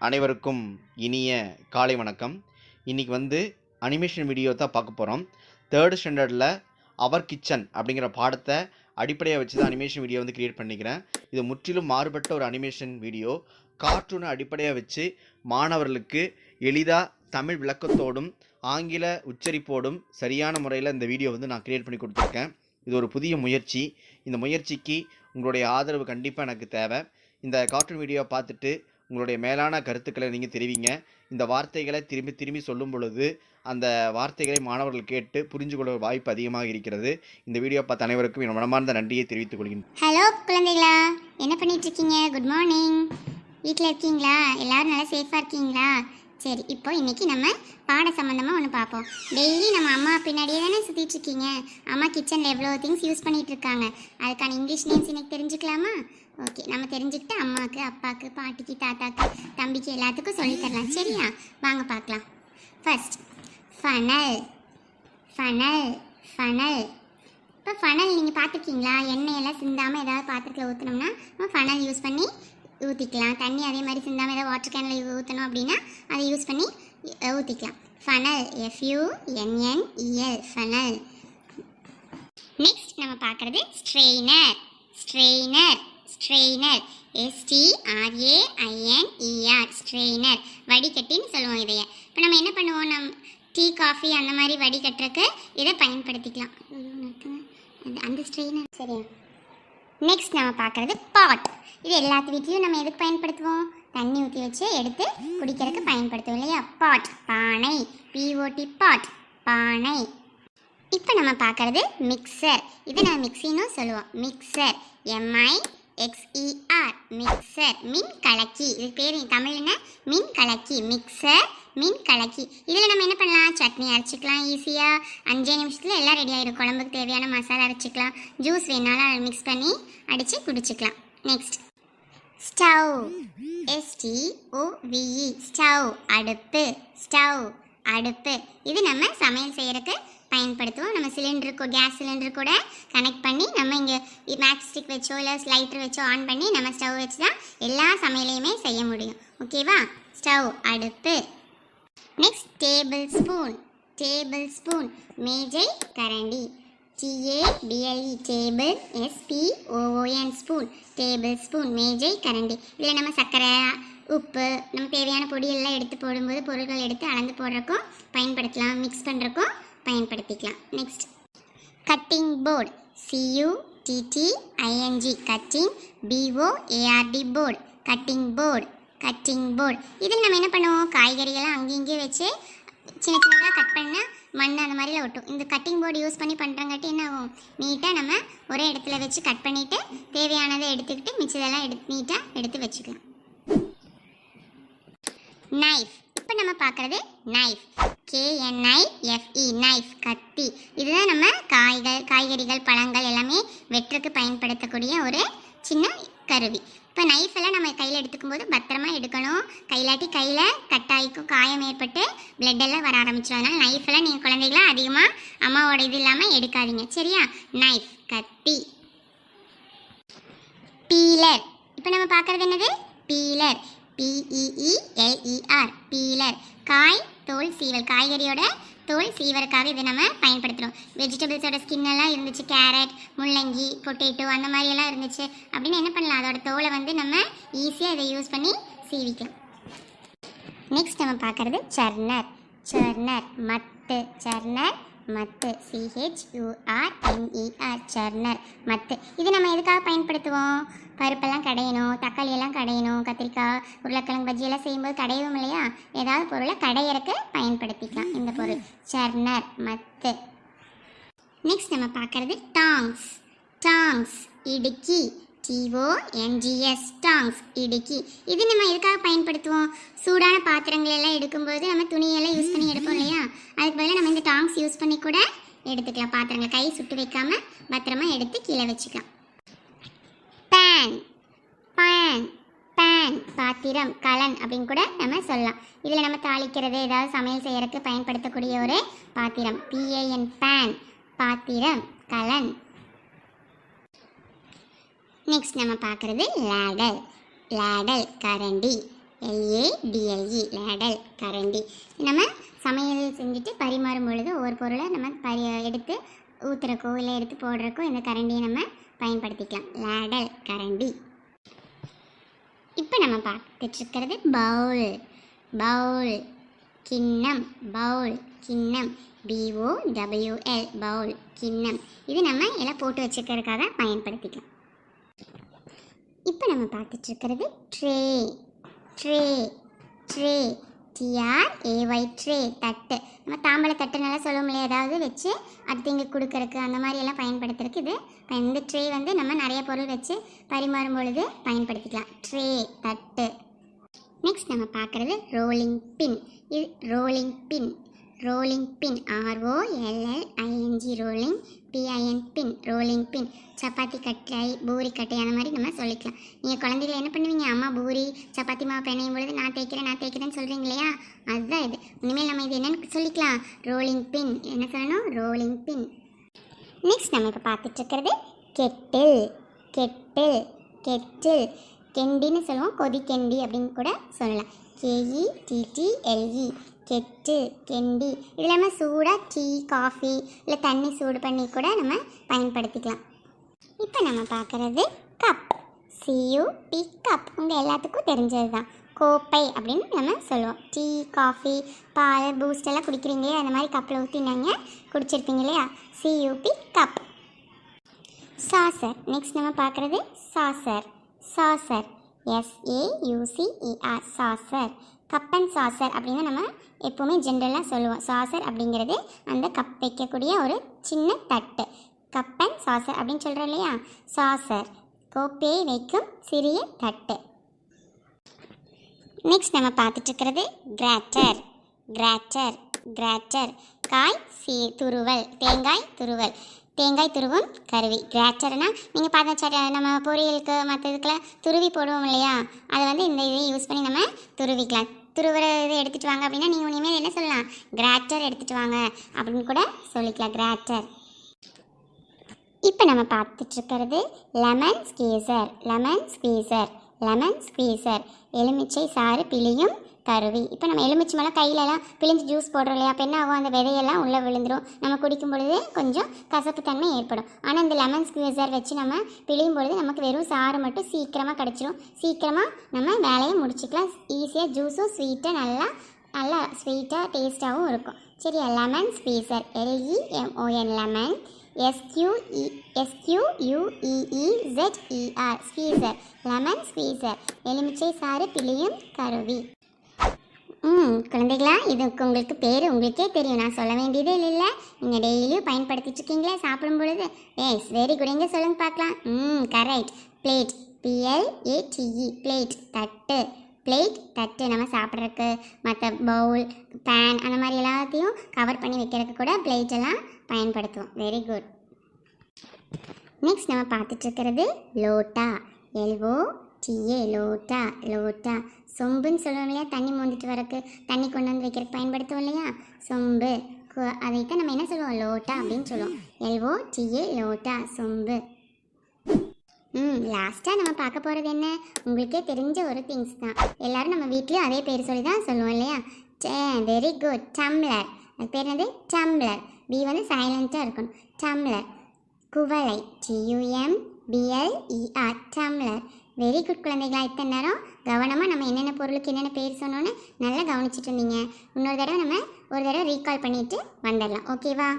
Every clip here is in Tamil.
அனைவருக்கும் இனிய காலை வணக்கம். இன்றைக்கி அனிமேஷன் வீடியோ தான் பார்க்க போகிறோம். 3rd ஸ்டாண்டர்டில் அவர் கிச்சன் அப்படிங்கிற பாடத்தை அடிப்படையாக வச்சு தான் அனிமேஷன் வீடியோ கிரியேட் பண்ணிக்கிறேன். இது முற்றிலும் மாறுபட்ட ஒரு அனிமேஷன் வீடியோ. கார்ட்டூனை அடிப்படையாக வச்சு மாணவர்களுக்கு எளிதாக தமிழ் விளக்கத்தோடும் ஆங்கில உச்சரிப்போடும் சரியான முறையில் இந்த வீடியோ நான் கிரியேட் பண்ணி கொடுத்துருக்கேன். இது ஒரு புதிய முயற்சி. இந்த முயற்சிக்கு உங்களுடைய ஆதரவு கண்டிப்பாக எனக்கு தேவை. இந்த கார்ட்டூன் வீடியோவை பார்த்துட்டு உங்களுடைய மேலான கருத்துக்களை நீங்கள் தெரிவிங்க. இந்த வார்த்தைகளை திரும்பி சொல்லும் பொழுது அந்த வார்த்தைகளை மாணவர்கள் கேட்டு புரிஞ்சு கொள்ள வாய்ப்பு அதிகமாக இருக்கிறது. இந்த வீடியோ பார்த்த அனைவருக்கும் என் மனமார்ந்த நன்றியை தெரிவித்துக் கொள்கிறேன். ஹலோ குழந்தைகளா, என்ன பண்ணிட்டு இருக்கீங்க? Good morning. வீட்டில் இருக்கீங்களா? எல்லாரும் நல்லா சேஃபாக இருக்கீங்களா? சரி, இப்போ இன்றைக்கி நம்ம பாட சம்மந்தமாக ஒன்று பார்ப்போம். டெய்லி நம்ம அம்மா பின்னாடியே தானே சுற்றிட்டு இருக்கீங்க. அம்மா கிச்சனில் எவ்வளோ திங்ஸ் யூஸ் பண்ணிகிட்டு இருக்காங்க. அதுக்கான இங்கிலீஷ் நேம்ஸ் இன்னைக்கு தெரிஞ்சுக்கலாமா? ஓகே, நம்ம தெரிஞ்சுக்கிட்டு அம்மாவுக்கு, அப்பாவுக்கு, பாட்டிக்கு, தாத்தாக்கு, தம்பிக்கு எல்லாத்துக்கும் சொல்லித்தரலாம். சரியா? வாங்க பார்க்கலாம். First funnel. Funnel funnel. இப்போ ஃபனல் நீங்கள் பார்த்துருக்கீங்களா? எண்ணெயெல்லாம் சிந்தாமல் ஏதாவது பாத்திரத்தில் ஊற்றினோம்னா நம்ம ஃபனல் யூஸ் பண்ணி ஊற்றிக்கலாம். தண்ணி அதே மாதிரி சிந்தாமல் ஏதாவது வாட்டர் கேனில் ஊற்றணும் அப்படின்னா அதை யூஸ் பண்ணி ஊற்றிக்கலாம். Funnel, FUNNEL, funnel. நெக்ஸ்ட் நம்ம பார்க்குறது strainer. Strainer strainer STRAINER, strainer. வடிகட்டின்னு சொல்லுவோம் இதைய. இப்போ நம்ம என்ன பண்ணுவோம், டீ காஃபி அந்த மாதிரி வடிகட்டுறக்கு இதை பயன்படுத்திக்கலாம். அந்த ஸ்ட்ரெயினர். சரியா? நெக்ஸ்ட் நம்ம பார்க்குறது பாட். இது எல்லாத்து வீட்லேயும் நம்ம எதுக்கு பயன்படுத்துவோம்? தண்ணி ஊற்றி வச்சு எடுத்து குடிக்கிறதுக்கு பயன்படுத்துவோம் இல்லையா? பாட், பானை. POT, பாட், பானை. இப்போ நம்ம பார்க்குறது மிக்சர். இதை நம்ம மிக்சின்னு சொல்லுவோம். Mixer, MIXER, mixer. மின் கலக்கி. இது பேர் தமிழ் என்ன? மின் கலக்கி. மிக்சர், மின் கலக்கி. இதில் நம்ம என்ன பண்ணலாம்? சட்னி அரைச்சிக்கலாம் ஈஸியாக. 5 நிமிஷத்தில் எல்லாம் ரெடி ஆகிடும். குழம்புக்கு தேவையான மசாலா அரைச்சிக்கலாம். ஜூஸ் வேணாலும் அதை மிக்ஸ் பண்ணி அடித்து குடிச்சிக்கலாம். Next stove. STOVE, stove. அடுப்பு. ஸ்டவ், அடுப்பு. இது நம்ம சமையல் செய்கிறதுக்கு பயன்படுத்துவோம். நம்ம சிலிண்டருக்கு, கேஸ் சிலிண்டர் கூட கனெக்ட் பண்ணி நம்ம இங்கே மேட்ச் ஸ்டிக் வச்சோ இல்லை லைட்டர் வச்சோ ஆன் பண்ணி நம்ம ஸ்டவ் வச்சு தான் எல்லா சமையலையுமே செய்ய முடியும். ஓகேவா? ஸ்டவ், அடுப்பு. Next table spoon. Table spoon, மேஜை கரண்டி. TABLE, table. SPOON, spoon. Table spoon, மேஜை கரண்டி. இதில் நம்ம சர்க்கரை, உப்பு, நம்ம தேவையான பொடியெல்லாம் எடுத்து போடும்போது பொருட்கள் எடுத்து அளந்து போடுறக்கும் பயன்படுத்தலாம். மிக்ஸ் பண்ணுறக்கும் பயன்படுத்திக்கலாம். Next cutting board. CUTTING, cutting. BOARD, board. Cutting board, cutting board. இதில் நம்ம என்ன பண்ணுவோம்? காய்கறிகள்லாம் அங்கேயே வச்சு சின்ன சின்னதாக கட் பண்ணால் மண் அந்த மாதிரிலாம் ஒட்டும். இந்த கட்டிங் போர்டு யூஸ் பண்ணி பண்ணுறங்காட்டி என்ன ஆகும்? நீட்டாக நம்ம ஒரே இடத்துல வச்சு கட் பண்ணிவிட்டு தேவையானதை எடுத்துக்கிட்டு மிச்சதெல்லாம் நீட்டாக எடுத்து வச்சுக்கலாம். நைஃப். இப்போ நம்ம பார்க்குறது நைஃப். KNIFE, நைஃப், கத்தி. இதுதான் நம்ம காய்கறிகள், பழங்கள் எல்லாமே வெட்டுறதுக்கு பயன்படுத்தக்கூடிய ஒரு சின்ன கருவி. இப்போ நைஃப் எல்லாம் நம்ம கையில் எடுத்துக்கும் போது பத்திரமா எடுக்கணும். கையிலாட்டி கையில் கட்டாய்க்கும், காயம் ஏற்பட்டு பிளட் எல்லாம் வர ஆரம்பிச்சிடும். அதனால் நைஃப் எல்லாம் நீங்கள் குழந்தைகளாம் அதிகமாக அம்மாவோட இது இல்லாமல் எடுக்காதீங்க. சரியா? நைஃப், கத்தி. பீலர். இப்போ நம்ம பார்க்குறது என்னது? பீலர். PEELER, peeler. காய் தோல் சீவல். காய்கறியோட தோல் சீவருக்காக இதை நம்ம பயன்படுத்துகிறோம். வெஜிடபிள்ஸோட ஸ்கின் எல்லாம் இருந்துச்சு, கேரட், முள்ளங்கி, பொட்டேட்டோ அந்த மாதிரியெல்லாம் இருந்துச்சு அப்படின்னு என்ன பண்ணலாம்? அதோட தோலை நம்ம ஈஸியாக இதை யூஸ் பண்ணி சீவிக்கலாம். நெக்ஸ்ட் நம்ம பார்க்குறது சர்னர். சர்னர், மத்து. சர்னர், மத்து. CHURNER, சர்னர், மத்து. இது நம்ம எதுக்காக பயன்படுத்துவோம்? பருப்பெல்லாம் கடையணும், தக்காளியெல்லாம் கடையணும், கத்திரிக்காய், உருளைக்கிழங்கு பஜ்ஜியெல்லாம் செய்யும்போது கடையவும் இல்லையா? ஏதாவது பொருளை கடையறக்கு பயன்படுத்திக்கலாம் இந்த பொருள். சர்னர், மத்து. நெக்ஸ்ட் நம்ம பார்க்குறது டாங்ஸ். டாங்ஸ், இடுக்கி. TONGS, டாங்ஸ், இடுக்கி. இது நம்ம எதுக்காக பயன்படுத்துவோம்? சூடான பாத்திரங்கள் எல்லாம் எடுக்கும்போது நம்ம துணியெல்லாம் யூஸ் பண்ணி எடுப்போம் இல்லையா? அதுக்கு பதிலாக நம்ம இந்த டாங்ஸ் யூஸ் பண்ணி கூட எடுத்துக்கலாம். பாத்திரங்களை கை சுட்டு வைக்காம பத்திரமா எடுத்து கீழே வச்சுக்கலாம். பேன். பேன், பேன், பாத்திரம், கலன் அப்படின்னு கூட நம்ம சொல்லலாம். இதில் நம்ம தாளிக்கிறது, ஏதாவது சமையல் செய்யறதுக்கு பயன்படுத்தக்கூடிய ஒரு பாத்திரம். PAN, பேன், பாத்திரம், கலன். நெக்ஸ்ட் நம்ம பார்க்குறது லேடல். லேடல், கரண்டி. LADLE லேடல் கரண்டி. நம்ம சமையல் செஞ்சுட்டு பரிமாறும் பொழுது ஒவ்வொரு பொருளை நம்ம எடுத்து ஊற்றுறக்கோ இல்லை எடுத்து போடுறக்கோ இந்த கரண்டியை நம்ம பயன்படுத்திக்கலாம். லேடல் கரண்டி. இப்போ நம்ம பார்த்துட்ருக்கிறது பவுல். பவுல் கிண்ணம். பவுல் கிண்ணம். BOWL பவுல் கிண்ணம். இது நம்ம எல்லாம் போட்டு வச்சுக்கிறதுக்காக பயன்படுத்திக்கலாம். இப்போ நம்ம பார்த்துட்ருக்கிறது tray. Tray tray TRAY tray தட்டு. நம்ம தாம்பழை தட்டு நல்லா சொல்ல முடியாது, ஏதாவது வச்சு அடுத்தவங்க கொடுக்கறக்கு அந்த மாதிரி எல்லாம் பயன்படுத்துறதுக்கு இது. இந்த ட்ரே வந்து நம்ம நிறைய பொருள் வச்சு பரிமாறும் பொழுது பயன்படுத்திக்கலாம். ட்ரே தட்டு. நெக்ஸ்ட் நம்ம பார்க்குறது ரோலிங் பின். இது ரோலிங் பின். ரோலிங் பின் ROLLING ரோலிங் PIN பின். ரோலிங் பின். சப்பாத்தி கட்டை, பூரி கட்டை அந்த மாதிரி நம்ம சொல்லிக்கலாம். நீங்கள் குழந்தைகளை என்ன பண்ணுவீங்க, அம்மா பூரி சப்பாத்தி மாவு பிணையும் பொழுது நான் தேய்க்கிறேன்னு சொல்கிறீங்க இல்லையா, அதுதான் இது. இனிமேல் நம்ம இது என்னென்னு சொல்லிக்கலாம், ரோலிங் பின். என்ன சொல்லணும், ரோலிங் பின். நெக்ஸ்ட் நம்ம இப்போ பார்த்துட்ருக்கிறது கெட்டில். கெட்டில் கெட்டில் கெண்டின்னு சொல்லுவோம், கொதிக்கெண்டி அப்படின்னு கூட சொல்லலாம். KETTLE கெட்டில் கெண்டி. இது இல்லாமல் சூடாக டீ காஃபி இல்லை தண்ணி சூடு பண்ணி கூட நம்ம பயன்படுத்திக்கலாம். இப்போ நம்ம பார்க்குறது கப். CUP cup. உங்கள் எல்லாத்துக்கும் தெரிஞ்சது தான், கோப்பை அப்படின்னு நம்ம சொல்லுவோம். டீ காஃபி பால் பூஸ்ட் எல்லாம் குடிக்கிறீங்களே, அந்த மாதிரி கப்பில் ஊற்றி நீங்கள் குடிச்சிருப்பீங்க இல்லையா, CUP கப். சாசர். நெக்ஸ்ட் நம்ம பார்க்குறது saucer. Saucer SAUCER saucer. Cup and saucer அப்படின்னு நம்ம எப்போவுமே ஜென்ரலாக சொல்லுவோம். சாசர் அப்படிங்கிறது அந்த கப் வைக்கக்கூடிய ஒரு சின்ன தட்டு. கப் அண்ட் சாசர் அப்படின்னு சொல்கிறோம் இல்லையா, சாசர் கோப்பையை வைக்கும் சிறிய தட்டு. நெக்ஸ்ட் நம்ம பார்த்துட்ருக்கிறது கிராட்டர். கிராட்டர் கிராட்டர் காய் துருவல், தேங்காய் துருவல், தேங்காய் துருவும் கருவி. கிராட்டர்னால் நீங்கள் பார்த்த நம்ம பொரியலுக்கு மற்ற இதுக்கெல்லாம் துருவி போடுவோம் இல்லையா, அதை வந்து இந்த இதை யூஸ் பண்ணி நம்ம துருவிக்கலாம். துருவரை இதை எடுத்துகிட்டு வாங்க அப்படின்னா நீங்கள் இனிமேல் என்ன சொல்லலாம், கிராட்டர் எடுத்துகிட்டு வாங்க அப்படின்னு கூட சொல்லிக்கலாம், கிராட்டர். இப்போ நம்ம பார்த்துட்ருக்கிறது lemon squeezer. Lemon squeezer. Lemon squeezer எலுமிச்சை சாறு பிழியும் கருவி. இப்போ நம்ம எலுமிச்சை மேலே கையிலலாம் பிழிஞ்சு ஜூஸ் போடுறோம் இல்லையா, அப்போ என்ன ஆகும், அந்த விதையெல்லாம் உள்ளே விழுந்துடும். நம்ம குடிக்கும் பொழுது கொஞ்சம் கசப்பு தன்மை ஏற்படும். ஆனால் இந்த லெமன் ஸ்குவீசர் வச்சு நம்ம பிழியும் பொழுது நமக்கு வெறும் சாறு மட்டும் சீக்கிரமாக கிடச்சிரும். சீக்கிரமாக நம்ம வேலையை முடிச்சுக்கலாம். ஈஸியாக ஜூஸும் ஸ்வீட்டாக நல்லா ஸ்வீட்டாக டேஸ்ட்டாகவும் இருக்கும். சரியா, lemon squeezer LEMON lemon SQUEEZER squeezer. Lemon squeezer எலுமிச்சை சாறு பிழியும் கருவி. குழந்தைகளா, இதுக்கு உங்களுக்கு பேர் உங்களுக்கே தெரியும், நான் சொல்ல வேண்டியதே இல்லை. நீங்கள் டெய்லியும் பயன்படுத்திட்டுருக்கீங்களே சாப்பிடும் பொழுது. Yes, very good. எங்கே சொல்லுங்க பார்க்கலாம். கரெக்ட். பிளேட். PLATE பிளேட் தட்டு. பிளேட் தட்டு நம்ம சாப்பிட்றதுக்கு, மற்ற பவுல் பேன் அந்த மாதிரி எல்லாத்தையும் கவர் பண்ணி வைக்கிறதுக்கு கூட பிளேட் எல்லாம் பயன்படுத்துவோம். Very good. நெக்ஸ்ட் நம்ம பார்த்துட்ருக்கிறது லோட்டா. LOTA லோட்டா. லோட்டா சொம்புன்னு சொல்லுவோம் இல்லையா, தண்ணி மோந்துட்டு வரக்கு, தண்ணி கொண்டு வந்து வைக்கிறதுக்கு பயன்படுத்துவோம் இல்லையா, சொம்பு. அதைத்தான் நம்ம என்ன சொல்லுவோம், லோட்டா அப்படின்னு சொல்லுவோம். LOTA லோட்டா சொம்பு. லாஸ்ட்டாக நம்ம பார்க்க போகிறது என்ன, உங்களுக்கே தெரிஞ்ச ஒரு திங்ஸ் தான். எல்லோரும் நம்ம வீட்லேயும் அதே பேர் சொல்லி தான் சொல்லுவோம் இல்லையா. Very good. டம்ளர். அது பேர் என்னது, டம்ளர். பி வந்து சைலண்ட்டாக இருக்கணும். டம்ளர். குவளை. TUMBLER tumbler. வெரி குட் குழந்தைகளா. இத்தனை நேரம் கவனமாக நம்ம என்னென்ன பொருளுக்கு என்னென்ன பேர் சொன்னோன்னு நல்லா கவனிச்சிட்டு இருந்தீங்க. இன்னொரு தடவை நம்ம ஒரு தடவை ரீகால் பண்ணிவிட்டு வந்துடலாம். ஓகேவா?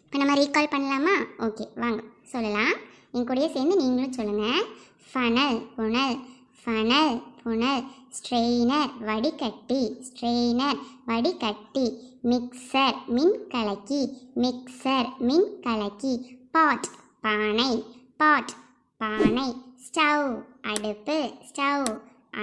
இப்போ நம்ம ரீகால் பண்ணலாமா? ஓகே, வாங்க சொல்லலாம். என் கூடயே சேர்ந்து நீங்களும் சொல்லுங்கள். ஃபனல் புனல். ஃபனல் புனல். ஸ்ட்ரெயினர் வடிகட்டி. ஸ்ட்ரெயினர் வடிகட்டி. மிக்சர் மின் கலக்கி. மிக்சர் மின் கலக்கி. பாட் பானை. பாட் பானை. ஸ்டவ் அடுப்பு. ஸ்டவ்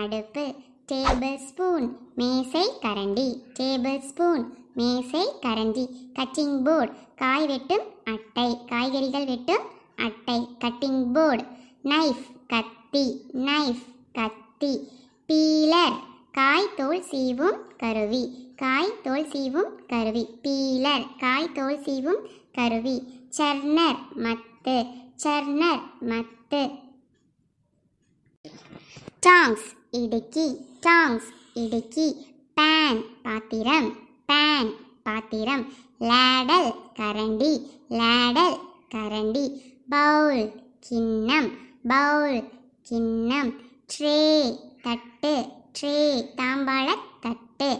அடுப்பு. டேபிள் ஸ்பூன் மேசை கரண்டி. டேபிள் ஸ்பூன் மேசை கரண்டி. கட்டிங் போர்டு காய் வெட்டும் அட்டை. காய்கறிகள் வெட்டும் அட்டை. Cutting board. நைஃப் கத்தி. நைஃப் கத்தி. பீலர் காய் தோல் சீவும் கருவி. காய் தோல் சீவும் கருவி. பீலர் காய் தோல் சீவும் கருவி. சர்னர் மத்து. சர்னர் மத்து. டாங்ஸ் இடுக்கி டாங்ஸ் இடுக்கி. பேன் பாத்திரம் பேன் பாத்திரம். லேடல் கரண்டி லேடல் கரண்டி. பவுல் கிண்ணம் பவுல் கிண்ணம். ட்ரே தட்டு ட்ரே தாம்பாள தட்டு.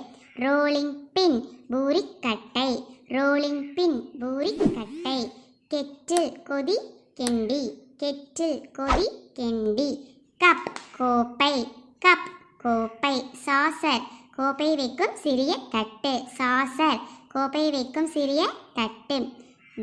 ரோலிங் பின் பூரிக்கட்டை ரோலிங் பின் பூரிக்கட்டை. கெட்டில் கொதி கெண்டி கெட்டில் கொதி கெண்டி. கப் கோப்பை கப் கோப்பை. சாசர் கோப்பை வைக்கும் சிறிய தட்டு சாசர் கோப்பை வைக்கும் சிறிய தட்டு.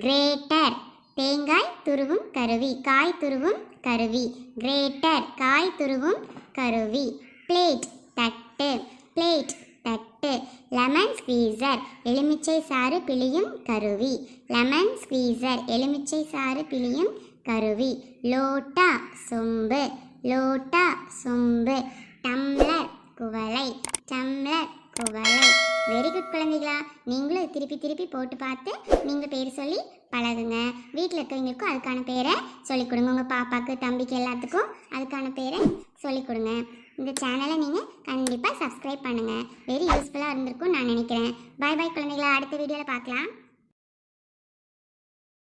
கிரேட்டர் தேங்காய் துருவும் கருவி காய் துருவும் கருவி. கிரேட்டர் காய் துருவும் கருவி. பிளேட் தட்டு பிளேட் தட்டு. லெமன் ஸ்குவீசர் எலுமிச்சை சாறு பிழியும் கருவி லெமன் ஸ்குவீசர் எலுமிச்சை சாறு பிழியும் கருவி. லோட்டா சொம்பு லோட்டா சொம்பு. டம்ளர் குவளை டம்ளர் குவளை. வெரி குட் குழந்தைகளா, நீங்களும் திருப்பி திருப்பி போட்டு பார்த்து நீங்கள் பேர் சொல்லி பழகுங்க. வீட்டில் இருக்கவங்களுக்கும் அதுக்கான பேரை சொல்லிக் கொடுங்க. உங்கள் பாப்பாவுக்கு தம்பிக்கு எல்லாத்துக்கும் அதுக்கான பேரை சொல்லிக் கொடுங்க. இந்த சேனலை நீங்கள் கண்டிப்பாக சப்ஸ்கிரைப் பண்ணுங்கள். வெரி யூஸ்ஃபுல்லாக இருந்திருக்கும் நான் நினைக்கிறேன். பாய் பாய் குழந்தைகளா, அடுத்த வீடியோவில் பார்க்கலாம்.